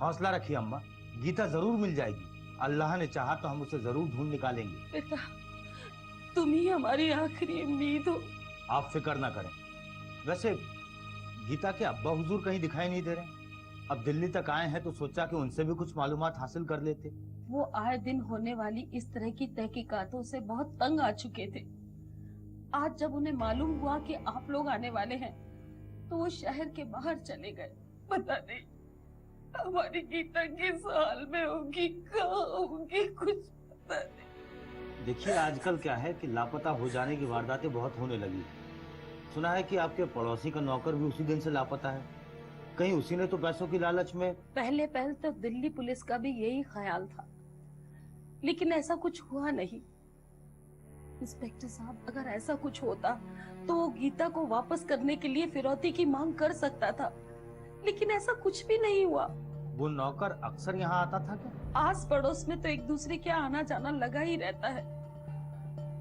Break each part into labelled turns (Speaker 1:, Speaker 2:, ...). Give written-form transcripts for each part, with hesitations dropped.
Speaker 1: हौसला रखिए अम्मा, गीता जरूर मिल जाएगी। अल्लाह ने चाहा तो हम उसे जरूर ढूंढ निकालेंगे।
Speaker 2: बेटा, तुम ही हमारी आखिरी उम्मीद हो।
Speaker 1: आप फिक्र ना करें। वैसे गीता के अब्बा हुजूर कहीं दिखाई नहीं दे रहे। अब दिल्ली तक आए हैं तो सोचा कि उनसे भी कुछ मालूमात हासिल कर लेते।
Speaker 2: वो आए दिन होने वाली इस तरह की तहकीकातों से बहुत तंग आ चुके थे। आज जब उन्हें मालूम हुआ कि आप लोग आने वाले हैं तो वो शहर के बाहर चले गए। पता नहीं हमारी गीता किस हाल में होगी, कहाँ होगी, कुछ पता नहीं।
Speaker 1: देखिए आजकल क्या है कि लापता हो जाने की वारदातें बहुत होने लगी। सुना है कि आपके पड़ोसी का नौकर भी उसी दिन से लापता है। कहीं उसी ने तो पैसों की लालच में।
Speaker 2: पहले तो दिल्ली पुलिस का भी यही ख्याल था, लेकिन ऐसा कुछ हुआ नहीं। इंस्पेक्टर साहब, अगर ऐसा कुछ होता तो वो गीता को वापस करने के लिए फिरौती की मांग कर सकता था, लेकिन ऐसा कुछ भी नहीं हुआ।
Speaker 1: वो नौकर अक्सर यहाँ आता था क्या?
Speaker 2: आस पड़ोस में तो एक दूसरे के आना जाना लगा ही रहता है।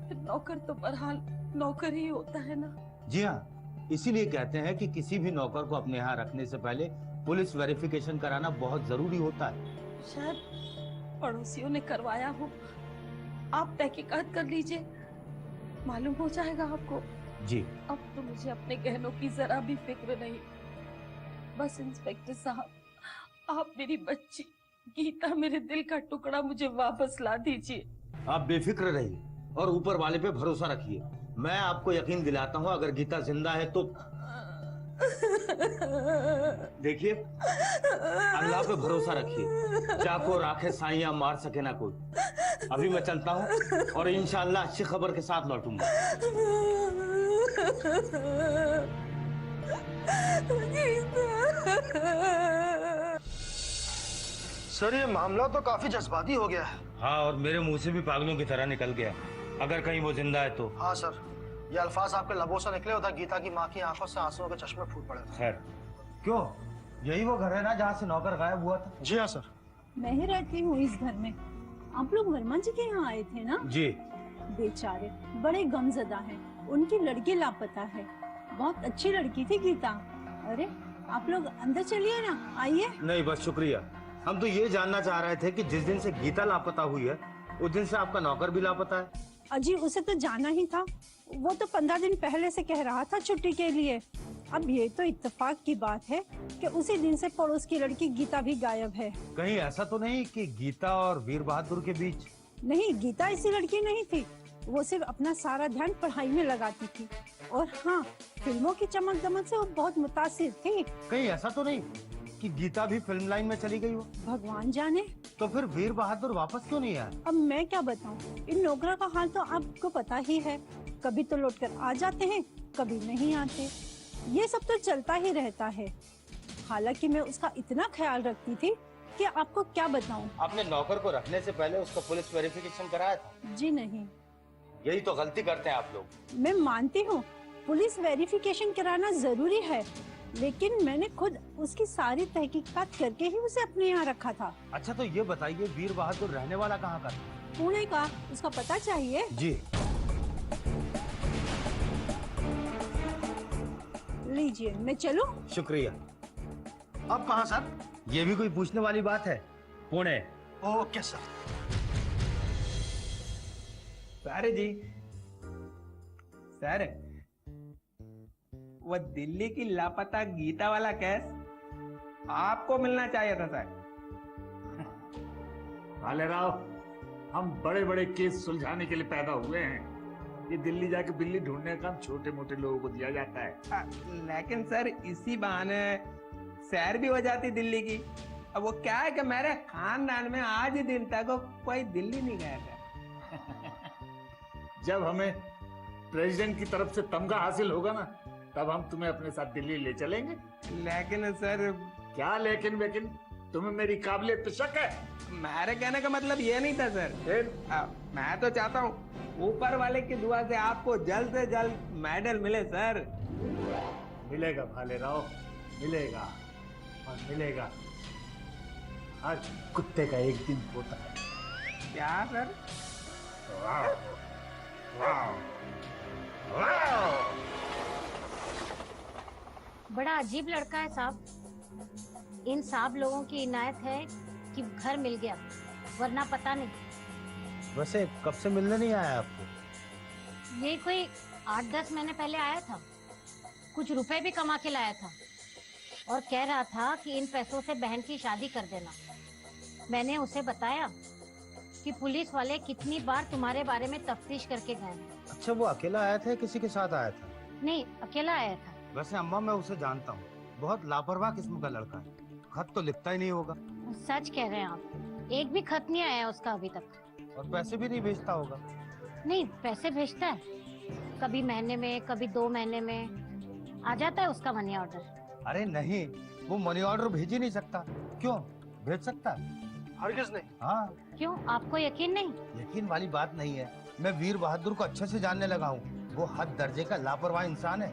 Speaker 2: फिर नौकर तो बहरहाल नौकर ही होता है ना।
Speaker 1: जी हाँ, इसीलिए कहते हैं कि किसी भी नौकर को अपने यहाँ रखने से पहले पुलिस वेरिफिकेशन कराना बहुत जरूरी होता है।
Speaker 2: शायद पड़ोसियों ने करवाया हो। आप तहकीकात कर लीजिए, मालूम हो जाएगा आपको।
Speaker 1: जी।
Speaker 2: अब तो मुझे अपने गहनों की जरा भी फिक्र नहीं। बस इंस्पेक्टर साहब, आप मेरी बच्ची गीता, मेरे दिल का टुकड़ा, मुझे वापस ला दीजिए।
Speaker 1: आप बेफिक्र रहिए और ऊपर वाले पे भरोसा रखिए। मैं आपको यकीन दिलाता हूँ, अगर गीता जिंदा है तो देखिए, अल्लाह पे भरोसा रखिए। चाको राखे साइया, मार सके ना कोई। अभी मैं चलता हूँ और इंशाअल्लाह अच्छी खबर के साथ लौटूंगा।
Speaker 3: सर, ये मामला तो काफी जज्बाती हो गया है।
Speaker 1: हाँ, और मेरे मुंह से भी पागलों की तरह निकल गया। अगर कहीं वो जिंदा है तो।
Speaker 3: हाँ सर, ये अल्फाज आपके लबों से निकले होता गीता की माँ की आंखों से आंसुओं के चश्मे फूट पड़े थे।
Speaker 1: खैर, क्यों, यही वो घर है ना जहाँ से नौकर गायब हुआ था?
Speaker 3: जी हाँ सर।
Speaker 4: मैं ही रहती हूँ इस घर में। आप लोग वर्मा जी के यहाँ आए थे ना?
Speaker 1: जी।
Speaker 4: बेचारे बड़े गमजदा हैं, उनकी लड़की लापता है। बहुत अच्छी लड़की थी गीता। अरे आप लोग अंदर चलिए ना, आइए।
Speaker 1: नहीं बस शुक्रिया। हम तो ये जानना चाह रहे थे कि जिस दिन से गीता लापता हुई है उस दिन से आपका नौकर भी लापता है।
Speaker 4: अजी, उसे तो जाना ही था। वो तो 15 दिन पहले से कह रहा था छुट्टी के लिए। अब ये तो इत्तेफाक की बात है कि उसी दिन से पड़ोस की लड़की गीता भी गायब है।
Speaker 1: कहीं ऐसा तो नहीं कि गीता और वीर बहादुर के बीच?
Speaker 4: नहीं, गीता ऐसी लड़की नहीं थी। वो सिर्फ अपना सारा ध्यान पढ़ाई में लगाती थी। और हाँ, फिल्मों की चमक दमक से वो बहुत मुतासिर थी।
Speaker 1: कहीं ऐसा तो नहीं कि गीता भी फिल्म लाइन में चली गई हो?
Speaker 4: भगवान जाने।
Speaker 1: तो फिर वीर बहादुर वापस क्यों नहीं आया?
Speaker 4: अब मैं क्या बताऊं, इन नौकरों का हाल तो आपको पता ही है। कभी तो लौट कर आ जाते हैं, कभी नहीं आते। ये सब तो चलता ही रहता है। हालांकि मैं उसका इतना ख्याल रखती थी कि आपको क्या बताऊं।
Speaker 1: आपने नौकर को रखने से पहले उसका पुलिस वेरिफिकेशन कराया था?
Speaker 4: जी नहीं।
Speaker 1: यही तो गलती करते हैं आप लोग।
Speaker 4: मैं मानती हूँ पुलिस वेरिफिकेशन कराना जरूरी है, लेकिन मैंने खुद उसकी सारी तहकीकात करके ही उसे अपने यहाँ रखा था।
Speaker 1: अच्छा, तो ये बताइए वीर बहादुर रहने वाला कहाँ का था?
Speaker 4: पुणे का। उसका पता चाहिए?
Speaker 1: जी।
Speaker 4: लीजिए, मैं चलूं?
Speaker 1: शुक्रिया।
Speaker 3: अब कहाँ सर?
Speaker 1: ये भी कोई पूछने वाली बात है? Pune.
Speaker 3: Okay sir.
Speaker 5: Sir ji, sir, वो दिल्ली की लापता गीता वाला केस आपको मिलना चाहिए था सर।
Speaker 6: भाले राव, हम बड़े बड़े केस सुलझाने के लिए पैदा हुए हैं। ये दिल्ली जाके बिल्ली ढूंढने का काम छोटे मोटे लोगों को दिया जाता है।
Speaker 5: लेकिन सर, इसी बहाने सैर भी हो जाती दिल्ली की। अब वो क्या है कि मेरे खानदान में आज दिन तक कोई दिल्ली नहीं गया था।
Speaker 6: जब हमें प्रेसिडेंट की तरफ से तमगा हासिल होगा ना, तब हम तुम्हें अपने साथ दिल्ली ले चलेंगे।
Speaker 5: लेकिन सर,
Speaker 6: क्या लेकिन वेकिन? तुम्हें मेरी काबिलियत पे शक है?
Speaker 5: मेरे कहने का मतलब ये नहीं था सर। मैं तो चाहता हूँ ऊपर वाले की दुआ से आपको जल्द से जल्द मेडल मिले सर।
Speaker 6: मिलेगा भाले राव, मिलेगा और मिलेगा। हर कुत्ते का एक दिन होता है।
Speaker 5: क्या सर?
Speaker 6: वाह, वाह, वाह।
Speaker 7: बड़ा अजीब लड़का है साहब। इन साहब लोगों की इनायत है कि घर मिल गया, वरना पता नहीं।
Speaker 6: वैसे कब से मिलने नहीं आया आपको?
Speaker 7: ये कोई 8-10 महीने पहले आया था, कुछ रुपए भी कमा के लाया था और कह रहा था कि इन पैसों से बहन की शादी कर देना। मैंने उसे बताया कि पुलिस वाले कितनी बार तुम्हारे बारे में तफ्तीश करके गए हैं।
Speaker 6: अच्छा, वो अकेला आया था या किसी के साथ आया था?
Speaker 7: नहीं, अकेला आया था।
Speaker 6: वैसे अम्मा, मैं उसे जानता हूँ, बहुत लापरवाह किस्म का लड़का है। खत तो लिखता ही नहीं होगा।
Speaker 7: सच कह रहे हैं आप, एक भी खत नहीं आया उसका अभी तक।
Speaker 6: और पैसे भी नहीं भेजता होगा।
Speaker 7: नहीं, पैसे भेजता है, कभी महीने में, कभी 2 महीने में आ जाता है उसका मनी ऑर्डर।
Speaker 6: अरे नहीं, वो मनी ऑर्डर भेज ही नहीं सकता। क्यों? भेज सकता है।
Speaker 3: हरगिज नहीं।
Speaker 6: हाँ।
Speaker 7: क्यों, आपको यकीन नहीं?
Speaker 6: यकीन वाली बात नहीं है, मैं वीर बहादुर को अच्छे से जानने लगा हूँ। वो हद दर्जे का लापरवाह इंसान है।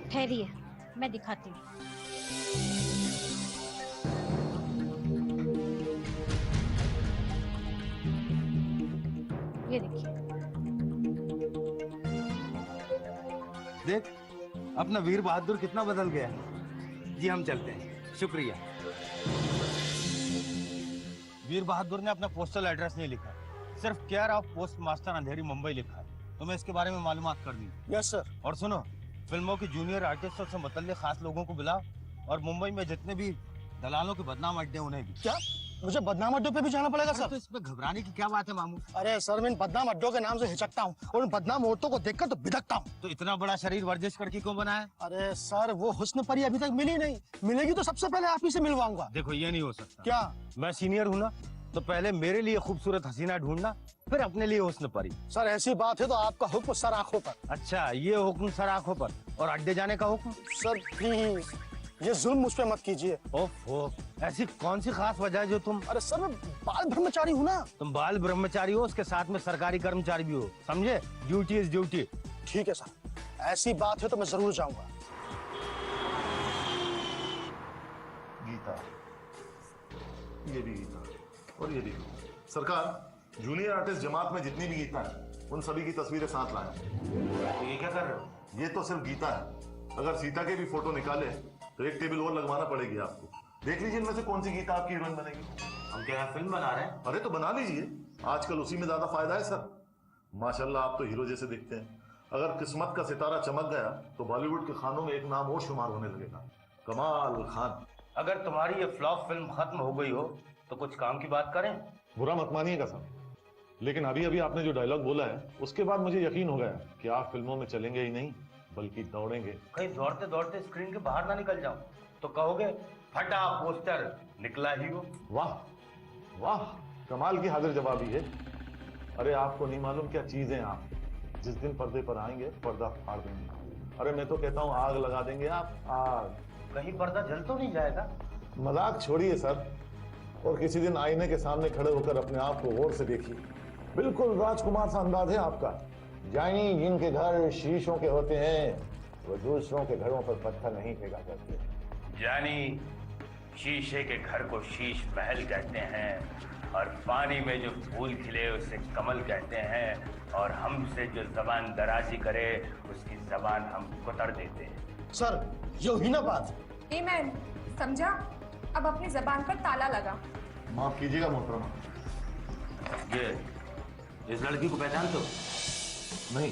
Speaker 7: ठहरिए, मैं दिखाती हूँ। ये देखिए।
Speaker 6: देख, अपना वीर बहादुर कितना बदल गया। जी हम चलते हैं, शुक्रिया। वीर बहादुर ने अपना पोस्टल एड्रेस नहीं लिखा, सिर्फ केयर ऑफ पोस्ट मास्टर अंधेरी मुंबई लिखा है। तुम्हें इसके बारे में मालूमात कर दी?
Speaker 3: Yes sir.
Speaker 6: और सुनो, फिल्मों के जूनियर आर्टिस्टों से मुतल्लिक खास लोगों को बुलाओ और मुंबई में जितने भी दलालों के बदनाम अड्डे उन्हें भी।
Speaker 3: क्या मुझे बदनाम अड्डों पे भी जाना पड़ेगा सर?
Speaker 6: तो इसमें घबराने की क्या बात है मामू?
Speaker 3: अरे सर, मैं इन बदनाम अड्डों के नाम से हिचकता हूँ और उन बदनाम औरतों को देखकर तो बिदकता हूँ।
Speaker 6: तो इतना बड़ा शरीर वर्जिश करके क्यों बनाया?
Speaker 3: अरे सर, वो हुस्न परी अभी तक मिली नहीं, मिलेगी तो सबसे पहले आप ही से मिलवाऊंगा।
Speaker 6: देखो, ये नहीं हो सकता।
Speaker 3: क्या?
Speaker 6: मैं सीनियर हूँ ना, तो पहले मेरे लिए खूबसूरत हसीना ढूंढना, फिर अपने लिए हुस्न परी।
Speaker 3: सर ऐसी बात है तो आपका हुक्म सर आंखों पर।
Speaker 6: अच्छा, ये हुक्म सर आंखों पर, और अड्डे जाने का हुक्म?
Speaker 3: सर प्लीज, ये जुल्म मुझ पे मत कीजिए।
Speaker 6: ओहो, ऐसी कौन सी खास वजह है जो तुम?
Speaker 3: अरे सर, मैं बाल ब्रह्मचारी हूँ ना।
Speaker 6: तुम बाल ब्रह्मचारी हो, उसके साथ में सरकारी कर्मचारी भी हो, समझे? Duty is duty.
Speaker 3: ठीक है सर, ऐसी बात है तो मैं जरूर जाऊंगा।
Speaker 8: गीता, ये भी गीता और ये भी सरकार। जूनियर आर्टिस्ट जमात में जितनी भी गीता है, उन सभी की तस्वीरें साथ लाए।
Speaker 1: तो ये क्या कर रहे हो?
Speaker 8: ये तो सिर्फ गीता है, अगर सीता के भी फोटो निकाले तो एक टेबल और लगवाना पड़ेगी आपको। देख लीजिए इनमें से कौन सी गीता आपकी हीरोइन बनेगी।
Speaker 1: हम क्या यहाँ फिल्म बना रहे हैं?
Speaker 8: अरे तो बना लीजिए, आजकल उसी में ज्यादा फायदा है सर। माशाल्लाह, आप तो हीरो जैसे दिखते हैं। अगर किस्मत का सितारा चमक गया तो बॉलीवुड के खानों में एक नाम और शुमार होने लगेगा, कमाल खान।
Speaker 1: अगर तुम्हारी ये फ्लॉप फिल्म खत्म हो गई हो तो कुछ काम की बात करें।
Speaker 8: बुरा मत मानिएगा सर, लेकिन अभी अभी आपने जो डायलॉग बोला है उसके बाद मुझे यकीन हो गया कि आप फिल्मों में चलेंगे ही नहीं बल्कि दौड़ेंगे।
Speaker 1: कहीं दौड़ते दौड़ते स्क्रीन के बाहर ना निकल जाओ तो कहोगे फटा पोस्टर निकला ही हो।
Speaker 8: वाह वाह, कमाल की हाजिर जवाबी है। अरे आपको नहीं मालूम क्या चीज है आप। जिस दिन पर्दे पर आएंगे पर्दा फाड़ देंगे। अरे मैं तो कहता हूँ आग लगा देंगे आप, आग।
Speaker 1: कहीं पर्दा जल तो नहीं जाएगा?
Speaker 8: मजाक छोड़िए सर, और किसी दिन आईने के सामने खड़े होकर अपने आप को गौर से देखिए। बिल्कुल राजकुमार सा अंदाज है आपका। यानी जिनके घर शीशों के होते हैं वो दूसरों के घरों पर पत्थर नहीं फेंका करते।
Speaker 1: यानी शीशे के घर को शीश महल कहते हैं और पानी में जो फूल खिले उसे कमल कहते हैं और हमसे जो जबान दराजी करे उसकी जबान हम कुतर देते हैं।
Speaker 3: सर ये हुई ना बात।
Speaker 9: मैन समझा, अब अपनी जबान पर ताला लगा।
Speaker 8: माफ कीजिएगा मोहतरमा।
Speaker 1: ये इस लड़की को पहचानते हो?
Speaker 8: नहीं,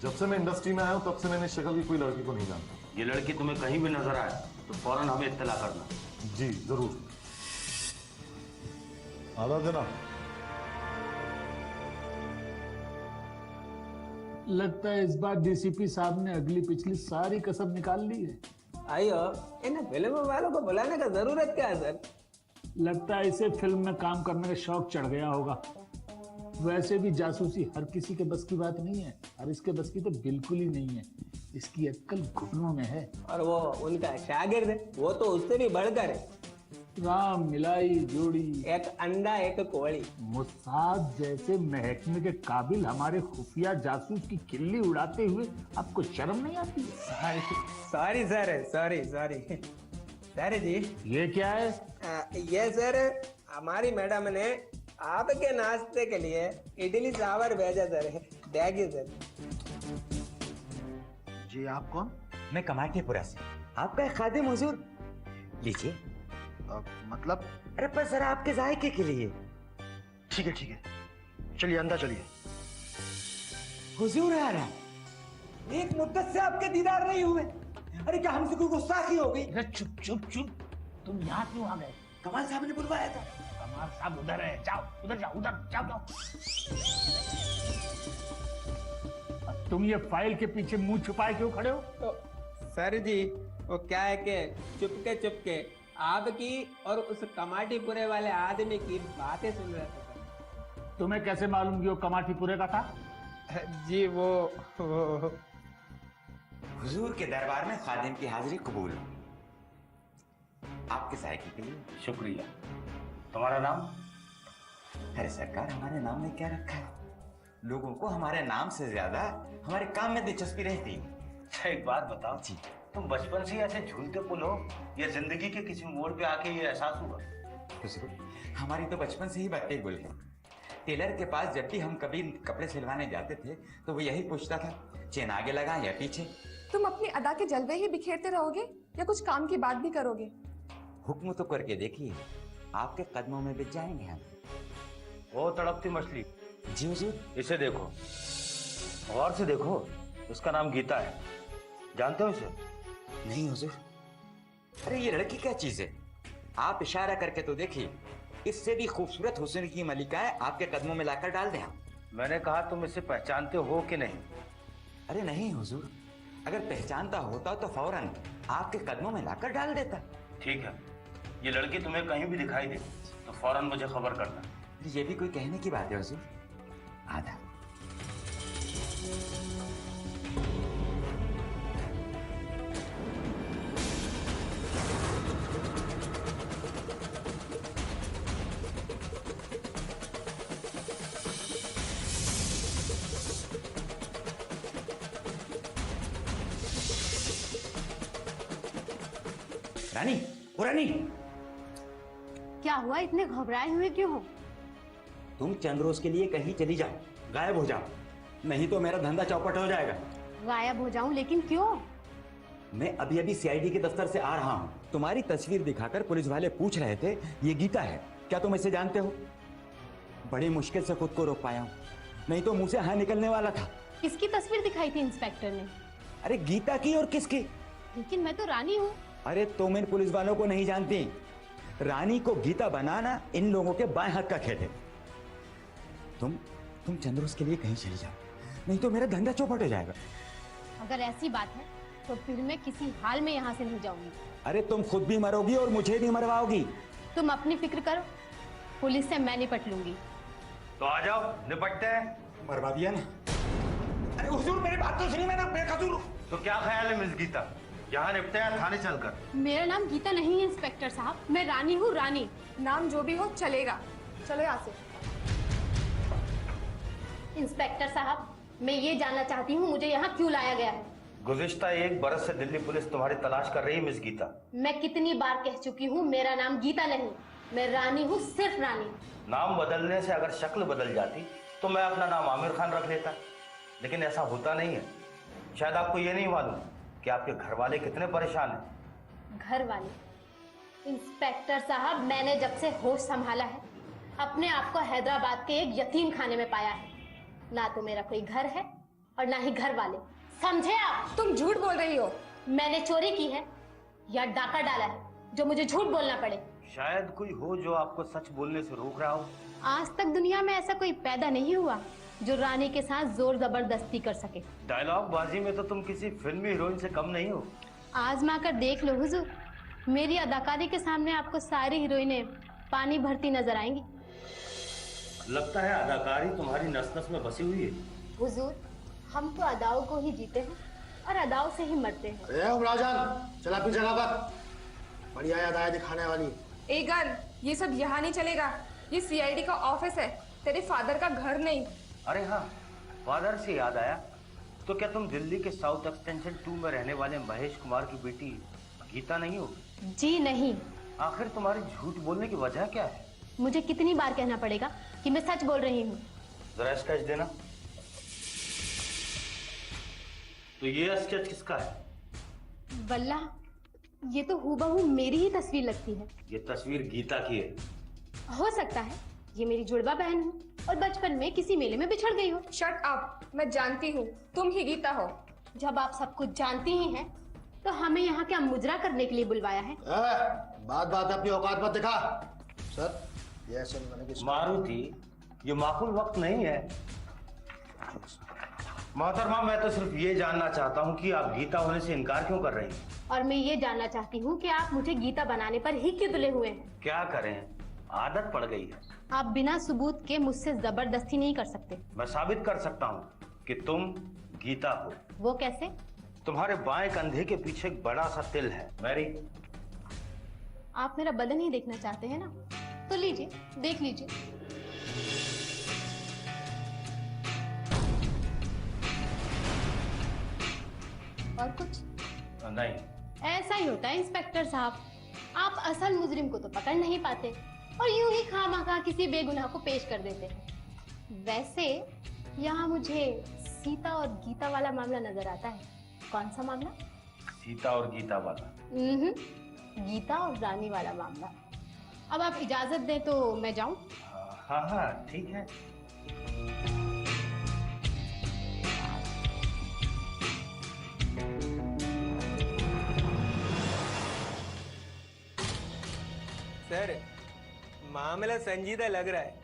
Speaker 8: जब से मैं इंडस्ट्री में आया हूँ तब से मैंने शक्ल की कोई लड़की को नहीं जानता।
Speaker 1: ये लड़की तुम्हें कहीं भी नजर आए तो फौरन हमें इत्तला करना।
Speaker 8: जी जरूर। आधा देना।
Speaker 10: लगता है इस बार डीसीपी साहब ने अगली पिछली सारी कसम निकाल ली है।
Speaker 5: आइयो, इन फिल्म वालों को बुलाने का जरूरत क्या है सर?
Speaker 10: लगता है इसे फिल्म में काम करने का शौक चढ़ गया होगा। वैसे भी जासूसी हर किसी के बस की बात नहीं है और इसके बस की तो बिल्कुल ही नहीं है। इसकी अक्ल घुटनों में है।
Speaker 5: और वो उनका शागिर्द है, वो तो उससे भी बढ़कर है।
Speaker 10: राम मिलाई जोड़ी,
Speaker 5: एक अंडा एक कोड़ी।
Speaker 10: मुसाद जैसे महकमे के काबिल हमारे खुफिया जासूस की खिल्ली उड़ाते हुए आपको शर्म नहीं आती?
Speaker 5: Sorry sir, sorry sorry sir ji.
Speaker 10: ये क्या है?
Speaker 5: ये सर हमारी मैडम ने आपके नाश्ते के लिए इडली सांभर भेजा सर। देखिए सर।
Speaker 11: जी आप कौन? मैं कमाटीपुरा से आपका एक खादिम हुजूर। लीजिए
Speaker 3: मतलब?
Speaker 11: अरे बस जरा आपके जायके के लिए।
Speaker 3: ठीक है चलिए अंदर चलिए।
Speaker 11: हुजूर आ रहा, एक मुद्दत से आपके दीदार नहीं हुए। अरे क्या हमसे कोई गुस्ताखी हो गई?
Speaker 10: अरे चुप चुप चुप, तुम यहाँ क्यों आ गए?
Speaker 11: कमाल साहब ने बुलवाया था।
Speaker 10: कमाल साहब उधर है, जाओ उधर जाओ, उधर जाओ। तुम ये फाइल के पीछे मुंह छुपाए क्यों खड़े हो?
Speaker 5: तो सर जी वो क्या है कि चुपके आपकी और उस कमाटीपुरे वाले आदमी की बातें सुन रहे थे।
Speaker 10: तुम्हें कैसे मालूम कि वो कमाटीपुरे का था?
Speaker 5: जी वो
Speaker 11: हुजूर के दरबार में खादिम की हाजिरी कबूल। आपके जायके के लिए
Speaker 1: शुक्रिया। तुम्हारा नाम?
Speaker 11: अरे सरकार, हमारे नाम में क्या रखा है? लोगों को हमारे नाम से ज्यादा हमारे काम में दिलचस्पी रहती है।
Speaker 1: अच्छा एक बात बताओ जी, तुम बचपन से ऐसे झूलते पुल हो या जिंदगी के किसी मोड़ पे आके ये एहसास हुआ?
Speaker 11: हमारी तो बचपन से ही बातें गुल है। टेलर के पास जब भी हम कभी कपड़े सिलवाने जाते थे तो वो यही पूछता था, चेन आगे लगा या पीछे।
Speaker 9: तुम अपनी अदा के जलवे ही बिखेरते रहोगे या कुछ काम की बात भी करोगे?
Speaker 11: हुक्म तो करके देखिए, आपके कदमों में बिछ जाएंगे हम।
Speaker 1: वो तड़पती मछली।
Speaker 11: जी हुजूर।
Speaker 1: इसे देखो, गौर से देखो, इसका नाम गीता है। जानते हो इसे?
Speaker 11: नहीं हुजूर। अरे ये लड़की क्या चीज है? आप इशारा करके तो देखिए, इससे भी खूबसूरत हुस्न की मलिकाएं आपके कदमों में लाकर डाल दें।
Speaker 1: मैंने कहा तुम इसे पहचानते हो कि नहीं?
Speaker 11: अरे नहीं हुजूर, अगर पहचानता होता तो फौरन आपके कदमों में लाकर डाल देता।
Speaker 1: ठीक है, ये लड़की तुम्हें कहीं भी दिखाई दे तो फौरन मुझे खबर करना।
Speaker 11: ये भी कोई कहने की बात है हुजूर? आधा। रानी, ओ रानी,
Speaker 7: क्या हुआ? इतने घबराए हुए क्यों हो?
Speaker 11: तुम चंद रोज के लिए कहीं चली जाओ, गायब हो जाओ, नहीं तो मेरा धंधा चौपट हो जाएगा।
Speaker 7: गायब हो जाऊं? लेकिन क्यों?
Speaker 11: मैं अभी अभी सीआईडी के दफ्तर से आ रहा हूँ। तुम्हारी तस्वीर दिखाकर पुलिस वाले पूछ रहे थे ये गीता है, क्या तुम इसे जानते हो? बड़ी मुश्किल से खुद को रोक पाया हूँ, नहीं तो मुंह से हाँ निकलने वाला था।
Speaker 7: किसकी तस्वीर दिखाई थी इंस्पेक्टर ने?
Speaker 11: अरे गीता की, और किसकी?
Speaker 7: लेकिन मैं तो रानी हूँ।
Speaker 11: अरे तुम इन पुलिस वालों को नहीं जानती, रानी को गीता बनाना इन लोगों के बाएं हाथ का खेल है। तुम चंद्रोस के लिए कहीं चली जाओ, नहीं तो मेरा धंधा चौपट हो जाएगा।
Speaker 7: अगर ऐसी बात है तो फिर मैं किसी हाल में यहाँ से नहीं जाऊंगी।
Speaker 11: अरे तुम खुद भी मरोगी और मुझे भी मरवाओगी।
Speaker 7: तुम अपनी फिक्र करो, पुलिस से मैं निपट लूंगी।
Speaker 1: तो आ जाओ, निपटते हैं।
Speaker 11: मरवा दिया ना। अरे हुजूर मेरी बात तो सुनिए, मैं बेकसूर हूँ।
Speaker 1: तो क्या ख्याल है मिस गीता, यहाँ निपटे या थाने चलकर?
Speaker 7: मेरा नाम गीता नहीं है इंस्पेक्टर साहब, मैं रानी हूँ, रानी।
Speaker 9: नाम जो भी हो चलेगा, चलो यहाँ से।
Speaker 7: इंस्पेक्टर साहब, मैं ये जानना चाहती हूँ मुझे यहाँ क्यों लाया गया है?
Speaker 1: गुज़िश्ता 1 बरस से दिल्ली पुलिस तुम्हारी तलाश कर रही है मिस गीता।
Speaker 7: मैं कितनी बार कह चुकी हूँ मेरा नाम गीता नहीं, मैं रानी हूँ, सिर्फ रानी।
Speaker 1: नाम बदलने से अगर शक्ल बदल जाती तो मैं अपना नाम आमिर खान रख लेता, लेकिन ऐसा होता नहीं है। शायद आपको ये नहीं मालूम कि आपके घर वाले कितने परेशान हैं।
Speaker 7: घर वाले? इंस्पेक्टर साहब, मैंने जब से होश संभाला है अपने आप को हैदराबाद के एक यतीम खाने में पाया है। ना तो मेरा कोई घर है और ना ही घर वाले, समझे आप?
Speaker 9: तुम झूठ बोल रही हो।
Speaker 7: मैंने चोरी की है या डाका डाला है जो मुझे झूठ बोलना पड़े?
Speaker 1: शायद कोई हो जो आपको सच बोलने से रोक रहा हो।
Speaker 7: आज तक दुनिया में ऐसा कोई पैदा नहीं हुआ जो रानी के साथ जोर जबरदस्ती कर सके।
Speaker 1: डायलॉग बाजी में तो तुम किसी फिल्मी हीरोइन से कम नहीं हो।
Speaker 7: आजमा कर देख लो हुजूर, मेरी अदाकारी के सामने आपको सारी हीरोइनें पानी भरती नजर आएंगी।
Speaker 1: लगता है अदाकारी तुम्हारी नस नस में बसी हुई है।
Speaker 7: हुजूर, हम तो अदाओं को ही जीते हैं और अदाओं से ही मरते हैं।
Speaker 3: चल अपनी जगह पर, बढ़िया याद आया दिखाने वाली।
Speaker 9: एगन, ये सब यहाँ नहीं चलेगा, ये सीआईडी का ऑफिस है, तेरे फादर का घर नहीं।
Speaker 1: अरे हाँ, फादर से याद आया, तो क्या तुम दिल्ली के साउथ एक्सटेंशन 2 में रहने वाले महेश कुमार की बेटी गीता नहीं हो?
Speaker 7: जी नहीं।
Speaker 1: आखिर तुम्हारी झूठ बोलने की वजह क्या है?
Speaker 7: मुझे कितनी बार कहना पड़ेगा कि मैं सच बोल रही हूँ?
Speaker 1: जरा स्केच देना। तो ये स्केच किसका है?
Speaker 7: वल्ला,
Speaker 12: ये तो हूबहू मेरी ही तस्वीर लगती है।
Speaker 1: ये तस्वीर गीता की है।
Speaker 12: हो सकता है ये मेरी जुड़वा बहन हो और बचपन में किसी मेले में बिछड़ गई हो।
Speaker 9: शट अप, मैं जानती हूँ तुम ही गीता हो।
Speaker 12: जब आप सब कुछ जानती ही हैं, तो हमें यहाँ क्या मुजरा करने के लिए बुलवाया है?
Speaker 3: बात बात अपनी औकात मत दिखा। सर ये ऐसे मैंने की
Speaker 1: मारुति, ये माकूल वक्त नहीं है। मोहतरमा, मैं तो सिर्फ ये जानना चाहता हूँ कि आप गीता होने से इनकार क्यों कर रही हैं?
Speaker 12: और मैं ये जानना चाहती हूँ कि आप मुझे गीता बनाने पर ही क्यों तुले हुए हैं?
Speaker 1: क्या करें, आदत पड़ गई है।
Speaker 12: आप बिना सबूत के मुझसे जबरदस्ती नहीं कर सकते।
Speaker 1: मैं साबित कर सकता हूँ कि तुम गीता हो।
Speaker 12: वो कैसे?
Speaker 1: तुम्हारे बाएं कंधे के पीछे एक बड़ा सा तिल है। मैरी,
Speaker 12: आप मेरा बदन ही देखना चाहते हैं ना? तो लीजिए, देख लीजिए। और कुछ
Speaker 1: नहीं।
Speaker 12: ऐसा ही होता है इंस्पेक्टर साहब, आप असल मुजरिम को तो पकड़ नहीं पाते और यूं ही खामखा किसी बेगुनाह को पेश कर देते हैं। वैसे यहाँ मुझे सीता और गीता वाला मामला नजर आता है। कौन सा मामला?
Speaker 1: सीता और गीता वाला?
Speaker 12: गीता और रानी वाला मामला। अब आप इजाजत दें तो मैं जाऊं?
Speaker 1: हाँ हाँ ठीक है।
Speaker 5: सर मामला संजीदा लग रहा है।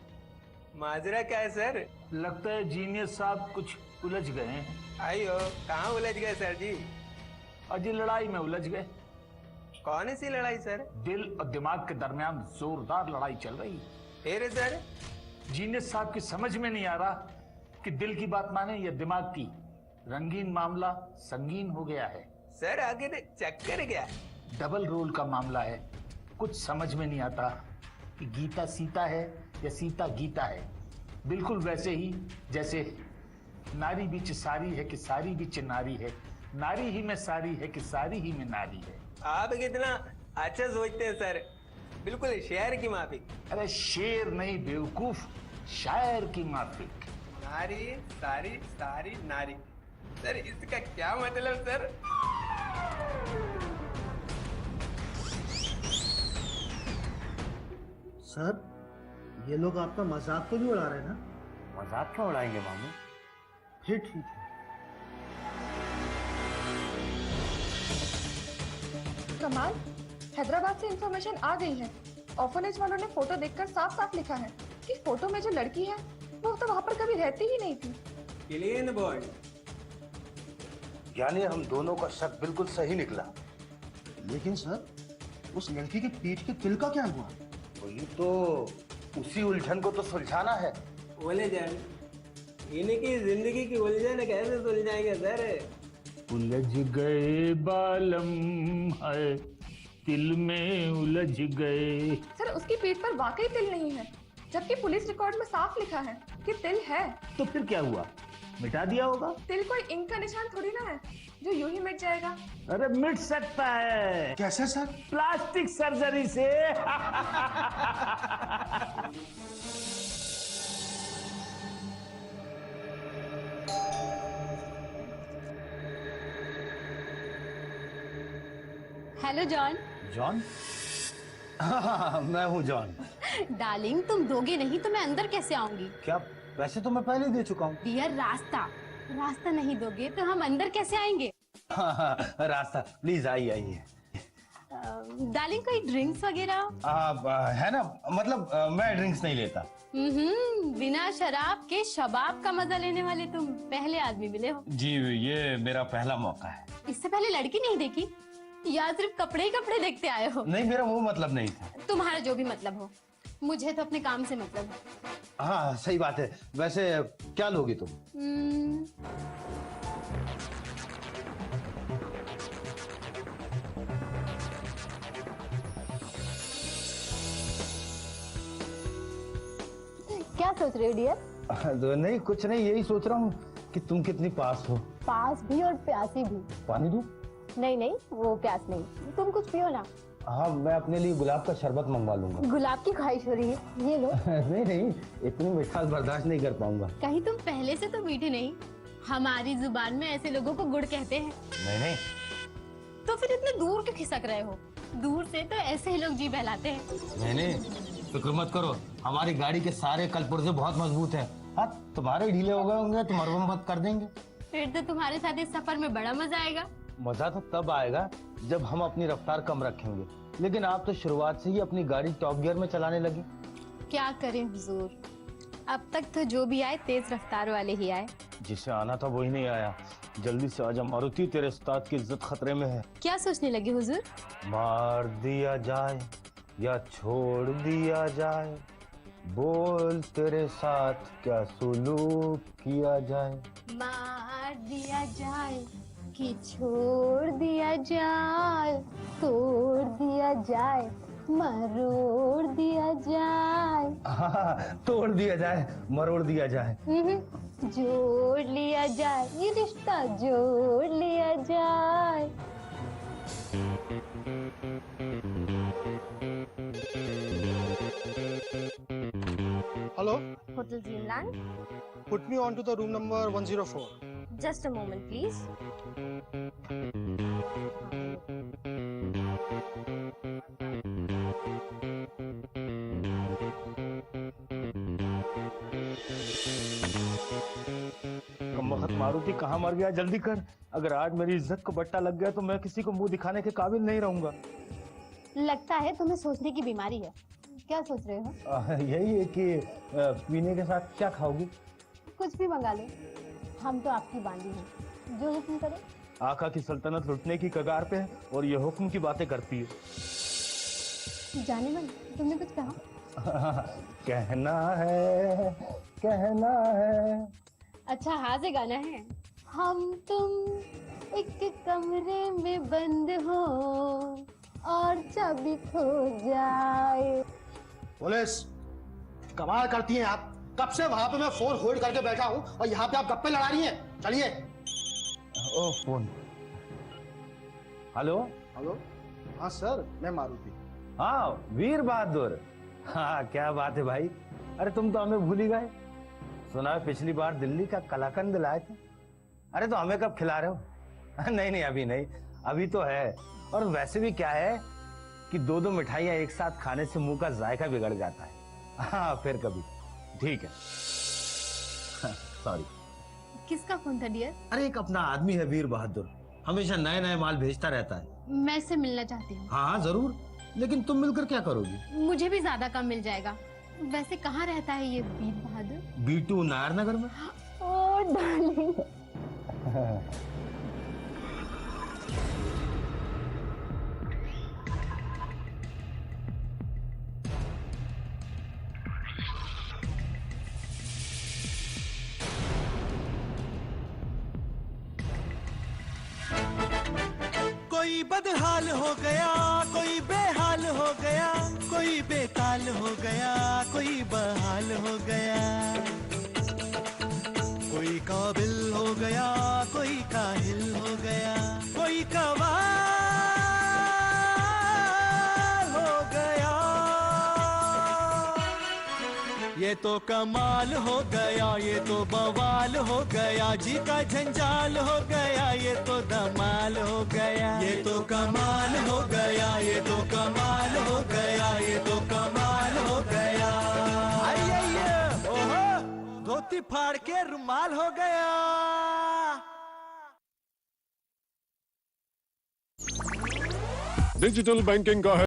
Speaker 5: माजरा क्या है सर?
Speaker 10: लगता है जीनियस साहब कुछ उलझ गए हैं।
Speaker 5: आइयो, कहाँ उलझ गए सर जी?
Speaker 10: अजी लड़ाई में उलझ गए।
Speaker 5: कौन सी लड़ाई सर?
Speaker 10: दिल और दिमाग के दरमियान जोरदार लड़ाई चल रही है।
Speaker 5: फिर सर?
Speaker 10: जीनियस साहब की समझ में नहीं आ रहा कि दिल की बात माने या दिमाग की। रंगीन मामला संगीन हो गया है।
Speaker 5: सर आगे चक्कर क्या?
Speaker 10: डबल रोल का मामला है। कुछ समझ में नहीं आता कि गीता सीता है या सीता गीता है। बिल्कुल वैसे ही जैसे नारी बीच सारी है कि सारी बीच नारी है, नारी ही में सारी है कि सारी ही में नारी है।
Speaker 5: आप कितना अच्छा सोचते हैं सर, बिल्कुल शेर की माफिक।
Speaker 10: अरे शेर नहीं बेवकूफ, शायर की माफिक।
Speaker 5: नारी सारी सारी नारी, सर इसका क्या मतलब सर?
Speaker 3: सर ये लोग आपका मजाक तो नहीं उड़ा रहे ना?
Speaker 1: मजाक क्यों उड़ाएंगे मामू?
Speaker 3: फिर ठीक है।
Speaker 9: कमाल, हैदराबाद से इंफॉर्मेशन आ गई है। ऑर्फनेज वालों ने फोटो देखकर साफ साफ लिखा है कि फोटो में जो लड़की है वो तो वहाँ पर कभी रहती ही नहीं थी।
Speaker 5: Clean boy.
Speaker 1: यानी हम दोनों का शक बिल्कुल सही निकला।
Speaker 3: लेकिन सर उस लड़की के पीठ के तिल का क्या हुआ?
Speaker 1: वही तो, उसी उलझन को तो सुलझाना है।
Speaker 5: उलझन? इनकी जिंदगी की उलझन कैसे सुलझाएंगे सर?
Speaker 10: उलझ गए बालम है, तिल में उलझ गए।
Speaker 9: सर उसकी पीठ पर वाकई तिल नहीं है, जबकि पुलिस रिकॉर्ड में साफ लिखा है कि तिल है।
Speaker 10: तो फिर क्या हुआ? मिटा दिया होगा।
Speaker 9: तिल कोई इंक का निशान थोड़ी ना है जो यूं ही मिट जाएगा।
Speaker 10: अरे मिट सकता है।
Speaker 3: कैसे सर?
Speaker 10: प्लास्टिक सर्जरी से।
Speaker 12: Hello John.
Speaker 1: जॉन? हाँ, मैं हूँ जॉन।
Speaker 12: डार्लिंग तुम दोगे नहीं तो मैं अंदर कैसे आऊंगी?
Speaker 1: क्या? वैसे तो मैं पहले ही दे चुका हूँ।
Speaker 12: डियर रास्ता नहीं दोगे तो हम अंदर कैसे आएंगे?
Speaker 1: हाँ, रास्ता प्लीज आइए आइए।
Speaker 12: डार्लिंग कोई ड्रिंक्स वगैरह?
Speaker 1: है ना, मतलब मैं ड्रिंक्स नहीं लेता।
Speaker 12: बिना शराब के शबाब का मजा लेने वाले तुम पहले आदमी मिले हो।
Speaker 1: जी ये मेरा पहला मौका है।
Speaker 12: इससे पहले लड़की नहीं देखी या सिर्फ कपड़े ही कपड़े देखते आए हो?
Speaker 1: नहीं, मेरा वो मतलब नहीं था।
Speaker 12: तुम्हारा जो भी मतलब हो, मुझे तो अपने काम से मतलब है।
Speaker 1: हाँ सही बात है। वैसे क्या लोगी तुम?
Speaker 12: क्या सोच रहे हो डियर?
Speaker 1: तो नहीं, कुछ नहीं, यही सोच रहा हूँ कि तुम कितनी पास हो।
Speaker 12: पास भी और प्यासी भी।
Speaker 1: पानी दूं?
Speaker 12: नहीं वो प्यास नहीं, तुम कुछ पियो ना।
Speaker 1: हाँ, मैं अपने लिए गुलाब का शरबत मंगवा लूंगा।
Speaker 12: गुलाब की ख्वाहिश हो रही है, ये लो।
Speaker 1: नहीं, इतनी मिठास बर्दाश्त नहीं कर पाऊंगा।
Speaker 12: कहीं तुम पहले से तो मीठे नहीं? हमारी जुबान में ऐसे लोगों को गुड़ कहते हैं।
Speaker 1: नहीं,
Speaker 12: तो फिर इतने दूर क्यों खिसक रहे हो? दूर से तो ऐसे ही लोग जी बहलाते हैं।
Speaker 13: मैंने फिक्र मत करो, हमारी गाड़ी के सारे कलपुर्जे बहुत मजबूत हैं। हाँ, तुम्हारे ढीले हो गए होंगे तो मरम्मत कर देंगे।
Speaker 12: फिर तो तुम्हारे साथ इस सफर में बड़ा मजा आएगा।
Speaker 13: मजा तो तब आएगा जब हम अपनी रफ्तार कम रखेंगे, लेकिन आप तो शुरुआत से ही अपनी गाड़ी टॉप गियर में चलाने लगे।
Speaker 12: क्या करें हुजूर, अब तक तो जो भी आए तेज रफ्तार वाले ही आए।
Speaker 13: जिसे आना था वही नहीं आया। जल्दी से आजा मारुति, तेरे उस्ताद की इज्जत खतरे में है।
Speaker 12: क्या सोचने लगे हुजूर?
Speaker 13: मार दिया जाए या छोड़ दिया जाए, बोल तेरे साथ क्या सुलूक किया जाए।
Speaker 12: मार दिया जाए कि छोड़ दिया जाए, तोड़ दिया जाए, मरोड़ दिया जाए।
Speaker 13: तोड़ दिया जाए, मरोड़ दिया जाए,
Speaker 12: जोड़ लिया जाए, ये रिश्ता जोड़ लिया जाए।
Speaker 3: Hello,
Speaker 12: hotel Dreamland.
Speaker 3: Put me on to the room number 104।
Speaker 12: Just a moment please.
Speaker 13: कमबख्त मारुति कहाँ मर गया, जल्दी कर। अगर आज मेरी इज्जत को बट्टा लग गया तो मैं किसी को मुंह दिखाने के काबिल नहीं रहूंगा।
Speaker 12: लगता है तुम्हें सोचने की बीमारी है। क्या सोच रहे हो?
Speaker 13: यही है कि पीने के साथ क्या खाओगी?
Speaker 12: कुछ भी मंगा लो, हम तो आपकी बांदी हैं, जो हुक्म करे।
Speaker 13: आका की सल्तनत लुटने की कगार पे है और ये हुक्म की बातें करती है।
Speaker 12: जाने मन, तुमने कुछ कहा?
Speaker 13: कहना है, कहना है।
Speaker 12: अच्छा, हाँ से गाना है। हम तुम एक कमरे में बंद हो और चाबी खो जाए।
Speaker 3: पुलिस, कमाल करती हैं आप। कब से वहां पे मैं फोन होल्ड करके बैठा हूँ और यहाँ पे आप गप्पे लड़ा रही हैं। चलिए।
Speaker 13: ओ फोन। हेलो
Speaker 3: हेलो, हाँ सर, मैं मारुति।
Speaker 13: हाँ वीर बहादुर, हाँ क्या बात है भाई। अरे तुम तो हमें भूल ही गए। सुना है पिछली बार दिल्ली का कलाकंद लाए थे। अरे तो हमें कब खिला रहे हो? नहीं नहीं, अभी नहीं, अभी तो है। और वैसे भी क्या है कि दो दो मिठाइयाँ एक साथ खाने से मुंह का जायका बिगड़ जाता है। हाँ फिर कभी, ठीक है। सॉरी।
Speaker 12: किसका फोन था डियर?
Speaker 13: अरे एक अपना आदमी है वीर बहादुर, हमेशा नए नए माल भेजता रहता है।
Speaker 12: मैं इससे मिलना चाहती हूँ।
Speaker 13: हाँ जरूर, लेकिन तुम मिलकर क्या करोगी?
Speaker 12: मुझे भी ज्यादा काम मिल जाएगा। वैसे कहाँ रहता है ये वीर बहादुर?
Speaker 13: B2 नायर नगर में।
Speaker 12: ओ डार्लिंग।
Speaker 14: कोई बदहाल हो गया, कोई बेहाल हो गया, कोई बेताल हो गया, कोई बहाल हो गया, कोई काबिल हो गया, कोई काहिल हो गया, कोई कवाल हो गया। ये तो कमाल हो गया, ये तो बवाल हो गया, जी का झंझाल हो गया, ये तो धमाल हो गया। ये तो कमाल हो गया, ये तो कमाल हो गया, ये तो कमाल हो गया। आइए, ओहो, धोती फाड़ के रुमाल हो गया।
Speaker 15: डिजिटल बैंकिंग का है